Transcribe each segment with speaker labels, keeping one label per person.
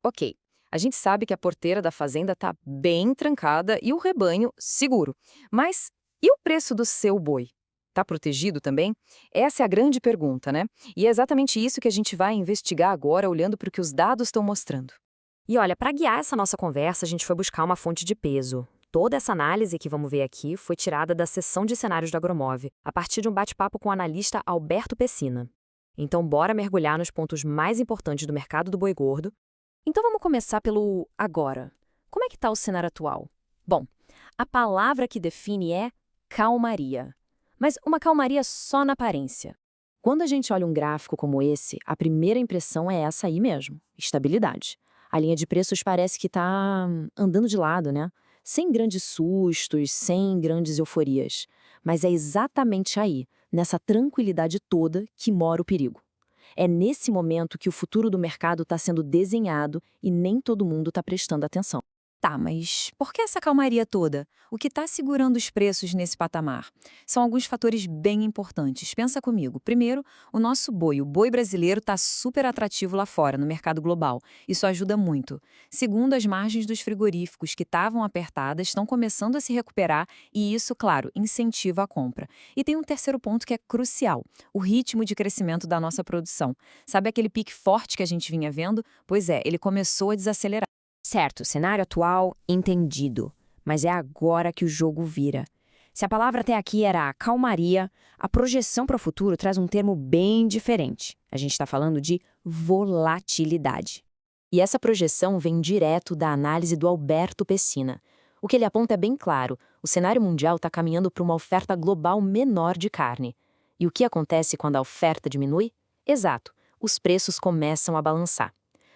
Speaker 1: Ok, a gente sabe que a porteira da fazenda está bem trancada e o rebanho seguro. Mas e o preço do seu boi? Está protegido também? Essa é a grande pergunta, né? E é exatamente isso que a gente vai investigar agora, olhando para o que os dados estão mostrando.
Speaker 2: E olha, para guiar essa nossa conversa, a gente foi buscar uma fonte de peso. Toda essa análise que vamos ver aqui foi tirada da seção de cenários da Agromov, a partir de um bate-papo com o analista Alberto Pessina. Então, bora mergulhar nos pontos mais importantes do mercado do boi gordo. Então, vamos começar pelo agora. Como é que está o cenário atual? Bom, a palavra que define é calmaria. Mas uma calmaria só na aparência.
Speaker 3: Quando a gente olha um gráfico como esse, a primeira impressão é essa aí mesmo, estabilidade. A linha de preços parece que está andando de lado, né? Sem grandes sustos, sem grandes euforias. Mas é exatamente aí, nessa tranquilidade toda, que mora o perigo. É nesse momento que o futuro do mercado está sendo desenhado e nem todo mundo está prestando atenção.
Speaker 4: Tá, mas por que essa calmaria toda? O que está segurando os preços nesse patamar? São alguns fatores bem importantes. Pensa comigo. Primeiro, o boi brasileiro, está super atrativo lá fora, no mercado global. Isso ajuda muito. Segundo, as margens dos frigoríficos que estavam apertadas estão começando a se recuperar e isso, claro, incentiva a compra. E tem um terceiro ponto que é crucial: o ritmo de crescimento da nossa produção. Sabe aquele pique forte que a gente vinha vendo? Pois é, ele começou a desacelerar.
Speaker 2: Certo, cenário atual, entendido. Mas é agora que o jogo vira. Se a palavra até aqui era a calmaria, a projeção para o futuro traz um termo bem diferente. A gente está falando de volatilidade.
Speaker 3: E essa projeção vem direto da análise do Alberto Pessina. O que ele aponta é bem claro: o cenário mundial está caminhando para uma oferta global menor de carne. E o que acontece quando a oferta diminui? Exato, os preços começam a balançar.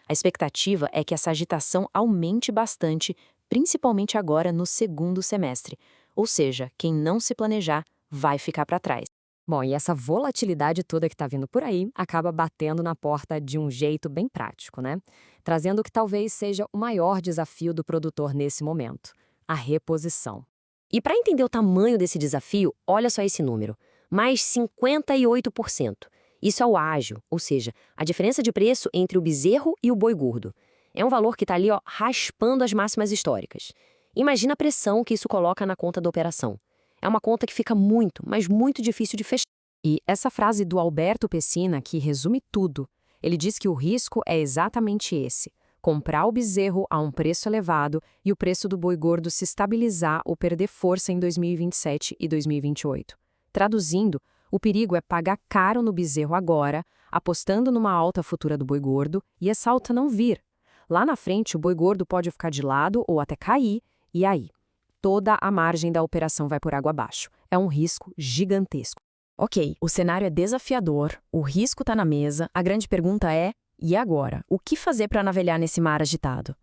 Speaker 3: A expectativa é que essa agitação aumente bastante, principalmente agora no segundo semestre. Ou seja, quem não se planejar vai ficar para trás.
Speaker 2: Bom, e essa volatilidade toda que está vindo por aí acaba batendo na porta de um jeito bem prático, né? Trazendo o que talvez seja o maior desafio do produtor nesse momento: a reposição. E para entender o tamanho desse desafio, olha só esse número: mais 58%. Isso é o ágio, ou seja, a diferença de preço entre o bezerro e o boi gordo. É um valor que está ali, ó, raspando as máximas históricas. Imagina a pressão que isso coloca na conta da operação. É uma conta que fica muito, mas muito difícil de fechar.
Speaker 1: E essa frase do Alberto Pessina aqui resume tudo. Ele diz que o risco é exatamente esse: comprar o bezerro a um preço elevado e o preço do boi gordo se estabilizar ou perder força em 2027 e 2028. Traduzindo, o perigo é pagar caro no bezerro agora, apostando numa alta futura do boi gordo, e essa alta não vir. Lá na frente, o boi gordo pode ficar de lado ou até cair, e aí? Toda a margem da operação vai por água abaixo. É um risco gigantesco. Ok, o cenário é desafiador, o risco está na mesa, a grande pergunta é: e agora? O que fazer para navegar nesse mar agitado?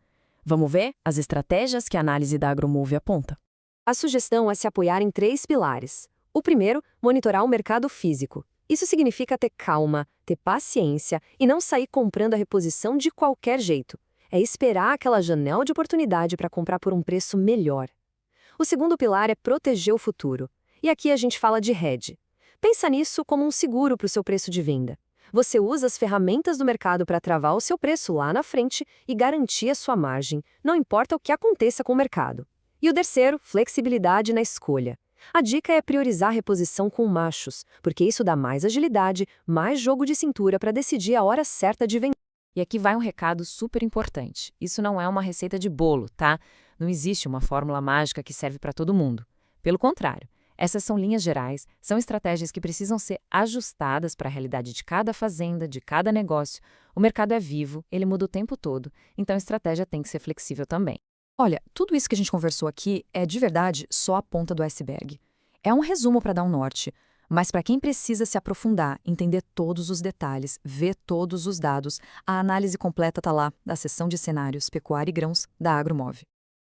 Speaker 1: Vamos ver as estratégias que a análise da Agromove aponta.
Speaker 5: A sugestão é se apoiar em 3 pilares. O primeiro, monitorar o mercado físico. Isso significa ter calma, ter paciência e não sair comprando a reposição de qualquer jeito. É esperar aquela janela de oportunidade para comprar por um preço melhor. O segundo pilar é proteger o futuro. E aqui a gente fala de hedge. Pensa nisso como um seguro para o seu preço de venda. Você usa as ferramentas do mercado para travar o seu preço lá na frente e garantir a sua margem, não importa o que aconteça com o mercado. E o terceiro, flexibilidade na escolha. A dica é priorizar a reposição com machos, porque isso dá mais agilidade, mais jogo de cintura para decidir a hora certa de vender.
Speaker 1: E aqui vai um recado super importante. Isso não é uma receita de bolo, tá? Não existe uma fórmula mágica que serve para todo mundo. Pelo contrário, essas são linhas gerais, são estratégias que precisam ser ajustadas para a realidade de cada fazenda, de cada negócio. O mercado é vivo, ele muda o tempo todo, então a estratégia tem que ser flexível também.
Speaker 4: Olha, tudo isso que a gente conversou aqui é de verdade só a ponta do iceberg. É um resumo para dar um norte, mas para quem precisa se aprofundar, entender todos os detalhes, ver todos os dados, a análise completa está lá, da seção de cenários, pecuária e grãos, da Agromov.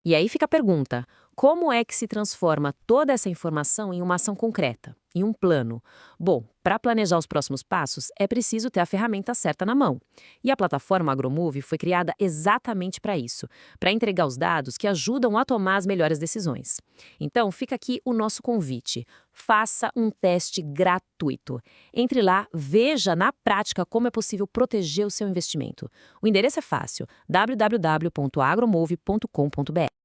Speaker 2: E aí fica a pergunta: Como é que se transforma toda essa informação em uma ação concreta, em um plano? Bom, para planejar os próximos passos, é preciso ter a ferramenta certa na mão. E a plataforma AgroMove foi criada exatamente para isso, para entregar os dados que ajudam a tomar as melhores decisões. Então, fica aqui o nosso convite. Faça um teste gratuito. Entre lá, veja na prática como é possível proteger o seu investimento. O endereço é fácil: www.agromove.com.br.